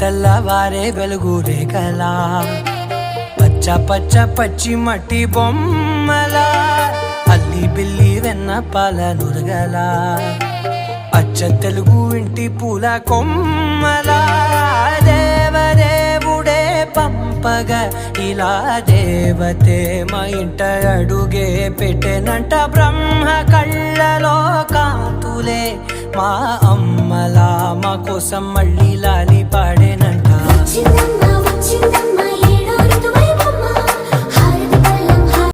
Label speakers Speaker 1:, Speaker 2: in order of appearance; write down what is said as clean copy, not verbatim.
Speaker 1: తెల్లవారే వెలుగు రేఖలా పచ్చ పచ్చ పచ్చి మట్టి బొమ్మలా అల్లి బిల్లి వెన్న పాల నురగలా అచ్చ తెలుగు ఇంటి పూల కొమ్మలా దేవదేవుడే పంపగా ఇలా దేవతే మా ఇంట అడుగే పెట్టెనంట బ్రహ్మ కళ్ళలో కాంతులే మా అమ్మలా మా కోసం మళ్ళీ లాలి పాడేనంట.
Speaker 2: వచ్చిందమ్మ వచ్చిందమ్మ